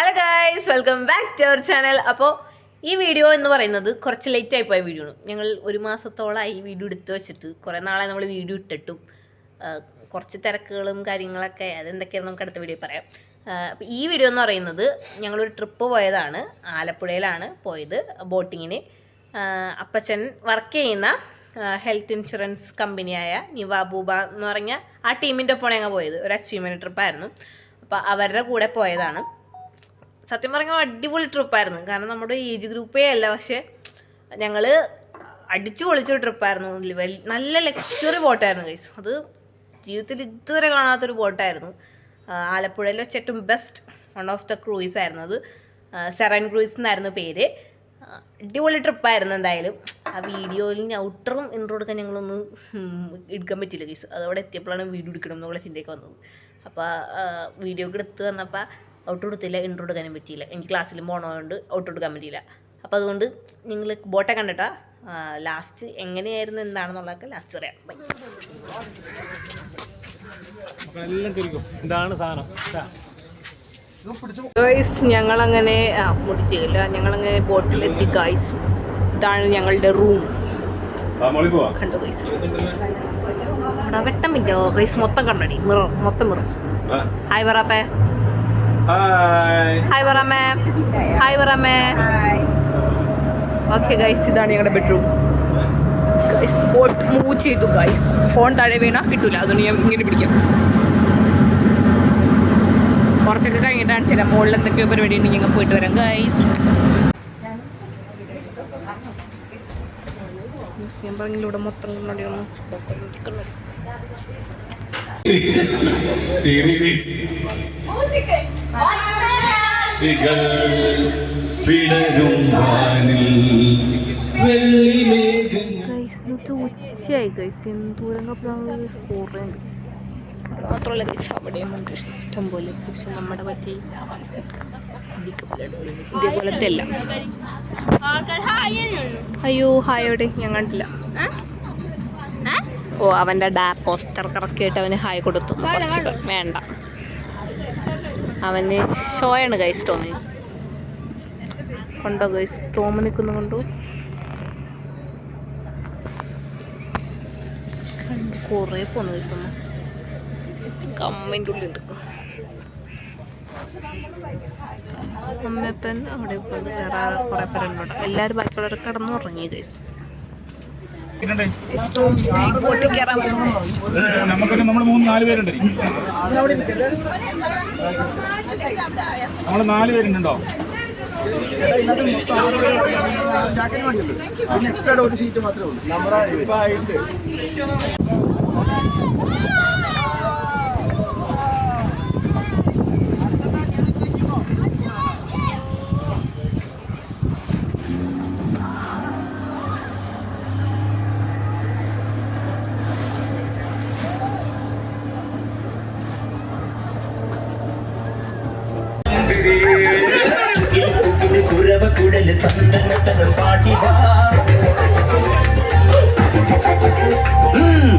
Hello guys, welcome back to our channel. അപ്പോൾ ഈ video എന്ന് പറയുന്നത് കുറച്ച് ലേറ്റ് ആയി പോയ വീഡിയോ ആണ്. ഞങ്ങൾ ഒരു മാസത്തോളമായി വീഡിയോ എടുത്ത് വെച്ചിട്ട് കുറേ നാളായി നമ്മൾ വീഡിയോ ഇട്ടിട്ടും കുറച്ച് തിരക്കുകളും കാര്യങ്ങളൊക്കെ അതെന്തൊക്കെയാണ് നമുക്ക് അടുത്ത വീഡിയോ പറയാം. അപ്പോൾ ഈ വീഡിയോ എന്ന് പറയുന്നത് ഞങ്ങളൊരു ട്രിപ്പ് പോയതാണ്. ആലപ്പുഴയിലാണ് പോയത് ബോട്ടിങ്ങിന്. അപ്പച്ചൻ വർക്ക് ചെയ്യുന്ന ഹെൽത്ത് ഇൻഷുറൻസ് കമ്പനിയായ നിവാബൂബ എന്ന് പറഞ്ഞ ആ ടീമിൻ്റെ ഒപ്പമാണ് ഞങ്ങൾ പോയത്. ഒരു അച്ചീവ്മെൻറ്റ് ട്രിപ്പായിരുന്നു. അപ്പോൾ അവരുടെ കൂടെ പോയതാണ്. സത്യം പറഞ്ഞാൽ അടിപൊളി ട്രിപ്പായിരുന്നു. കാരണം നമ്മുടെ ഏജ് ഗ്രൂപ്പേ അല്ല, പക്ഷേ ഞങ്ങൾ അടിച്ചു പൊളിച്ചൊരു ട്രിപ്പായിരുന്നു. നല്ല ലക്ഷറി ബോട്ടായിരുന്നു ഗൈസ്. അത് ജീവിതത്തിൽ ഇതുവരെ കാണാത്തൊരു ബോട്ടായിരുന്നു. ആലപ്പുഴയിൽ വെച്ച് ഏറ്റവും best one of the cruise ആയിരുന്നു അത്. സെറൻ ക്രൂയിസ് എന്നായിരുന്നു പേര്. അടിപൊളി ട്രിപ്പായിരുന്നു. എന്തായാലും ആ വീഡിയോയിൽ ഔട്ടറും ഇൻട്രോ എടുക്കാൻ ഞങ്ങളൊന്നും എടുക്കാൻ പറ്റില്ല ഗൈസ്. അതവിടെ എത്തിയപ്പോഴാണ് വീഡിയോ എടുക്കണം എന്നുള്ള ചിന്തയൊക്കെ വന്നത്. അപ്പോൾ വീഡിയോ ഒക്കെ എടുത്ത് വന്നപ്പോൾ ഔട്ട് കൊടുത്തില്ല, ഇൻട്രോ എടുക്കാനും പറ്റിയില്ല. എനിക്ക് ക്ലാസ്സിൽ പോകണതുകൊണ്ട് ഔട്ട് എടുക്കാൻ പറ്റിയില്ല. അപ്പോൾ അതുകൊണ്ട് നിങ്ങൾ ബോട്ടെ കണ്ടിട്ടാ ലാസ്റ്റ് എങ്ങനെയായിരുന്നു എന്താണെന്നുള്ളതൊക്കെ ലാസ്റ്റ് പറയാം. ബൈ. ഗൈസ്, ഞങ്ങളങ്ങനെ മുടിച്ചില്ല, ഞങ്ങളങ്ങനെ ബോട്ടിലെത്തി ഗൈസ്. ഇതാണ് ഞങ്ങളുടെ റൂം. കണ്ടു ഗൈസ്, അവിടെ വെട്ടമില്ല ഗൈസ്, മൊത്തം കണ്ടടി, മിറർ മൊത്തം മിറർ. ഹായ് പറപ്പേ. ഹായ് പറമ്മേ. ഹായ് പറമ്മേ. ഓക്കെ ഗൈസ്, ഇതാണ് ഞങ്ങളുടെ ബെഡ്റൂം. ഗൈസ് ബോട്ട് മൂവ് ചെയ്തു ഗൈസ്. ഫോൺ താഴെ വീണാൽ കിട്ടൂല, അതുകൊണ്ട് ഞാൻ ഇങ്ങനെ പിടിക്കാം. കുറച്ചൊക്കെ കഴിഞ്ഞിട്ടാണ് ചില മുകളിൽ എന്തൊക്കെയോ പരിപാടി ഉണ്ടെങ്കിൽ ഞങ്ങൾ പോയിട്ട് വരാം ഗൈസ്. ഞാൻ പറഞ്ഞിലൂടെ മൊത്തം കണ്ണടിയൊന്നും ഉച്ചയായി ഗൈസ്. എന്തോരം സ്കോറുണ്ട്. മാത്രമല്ല ഗൈസ്, അവിടെ നമുക്ക് ഇഷ്ടം പോലെ, പക്ഷെ നമ്മുടെ പറ്റി ഇതേപോലത്തെ അല്ല. അയ്യോ ഹായോടെ ഞാൻ കണ്ടില്ല. ഓ, അവൻ്റെ പോസ്റ്റർ കറക്കിയിട്ട് അവന് ഹായ് കൊടുത്തു. കുറച്ച് വേണ്ട, അവന് ഷോയാണ് ഗൈസ്. ടോമി കൊണ്ടോ ഗൈസ്, ടോമ് നിൽക്കുന്നു കൊണ്ടു. കുറേ പോന്നു ഗൈസ്. കമ്മിൻ്റെ ഉള്ളിൽ അമ്മപ്പൻ അവിടെ വേറെ കുറേ പേരുണ്ടോ. എല്ലാവരും ബാക്കിയുള്ളവർ കിടന്നു ഉറങ്ങി ഗൈസ്. നമുക്കൊരു നമ്മൾ 3-4 പേരുണ്ട്. നമ്മൾ 4 പേരുണ്ടോ? എക്സ്ട്രാ ഒരു സീറ്റ് മാത്രമേ ഉള്ളൂ.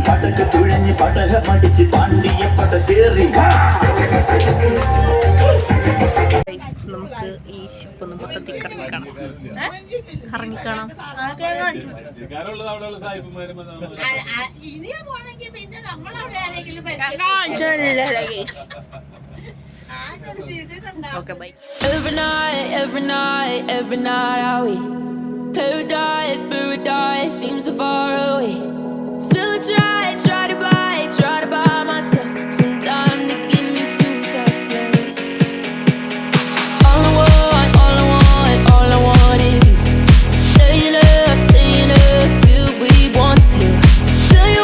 പടക്ക് തുഴഞ്ഞ് പടകമടിച്ച് പാണ്ടിയ പടകേറി. നമുക്ക് ഈ ഷിപ്പ് ഒന്ന് മൊത്തത്തിൽ കറങ്ങിക്കാണാം. Okay, bye. Every night are we paradise seems so far away. Still try to buy myself some time to get me to that place. All I want is you. Staying up till we want to. Tell you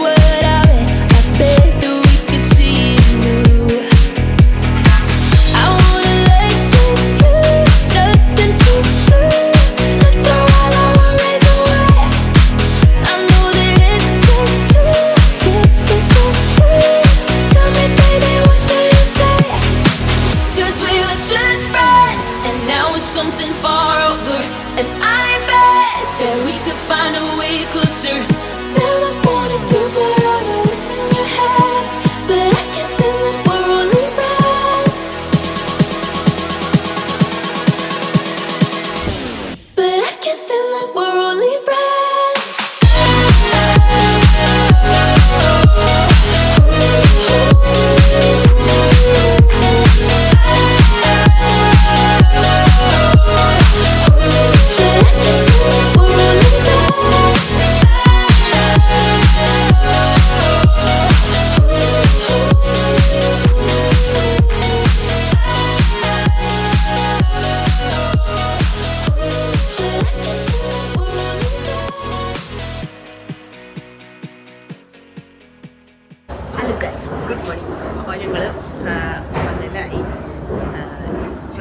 what I bet that we could see it new. I wanna let you do, nothing to do. Let's throw all our worries away. I know that it takes two to get the breeze. Tell me baby, what do you say? 'Cause we were just friends and now it's something far over. And I bet that we could find a way closer. Never wanted to put all of this in your head, but I can see that we're only friends.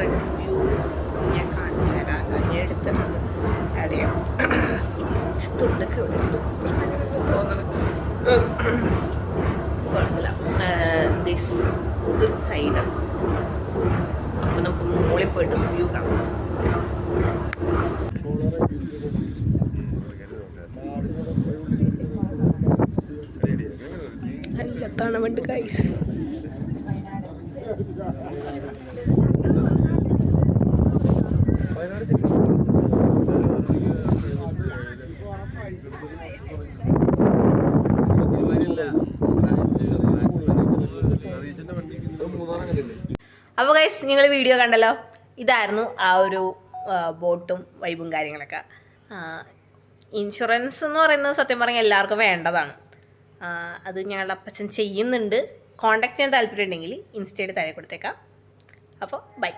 Front view ഞാൻ കാണിച്ചു തരാം. ഞാൻ എടുത്തിട്ടുണ്ട്. എവിടെയാണ് തുണ്ടൊക്കെ തോന്നണം, കുഴപ്പമില്ല. This ഒരു side. അപ്പം നമുക്ക് മുകളിൽ പോയിട്ട് വ്യൂ കാണാം. നല്ല തണുണ്ട് ഗൈസ്. അപ്പോൾ ഗൈസ് നിങ്ങൾ വീഡിയോ കണ്ടല്ലോ. ഇതായിരുന്നു ആ ഒരു ബോട്ടും വൈബും കാര്യങ്ങളൊക്കെ. ഇൻഷുറൻസ് എന്ന് പറയുന്നത് സത്യം പറഞ്ഞാൽ എല്ലാവർക്കും വേണ്ടതാണ്. അത് ഞങ്ങളുടെ അപ്പച്ചൻ ചെയ്യുന്നുണ്ട്. കോൺടാക്ട് ചെയ്യാൻ താല്പര്യം ഉണ്ടെങ്കിൽ ഇൻസ്റ്റയിൽ താഴെ കൊടുത്തേക്കാം. അപ്പോൾ ബൈ.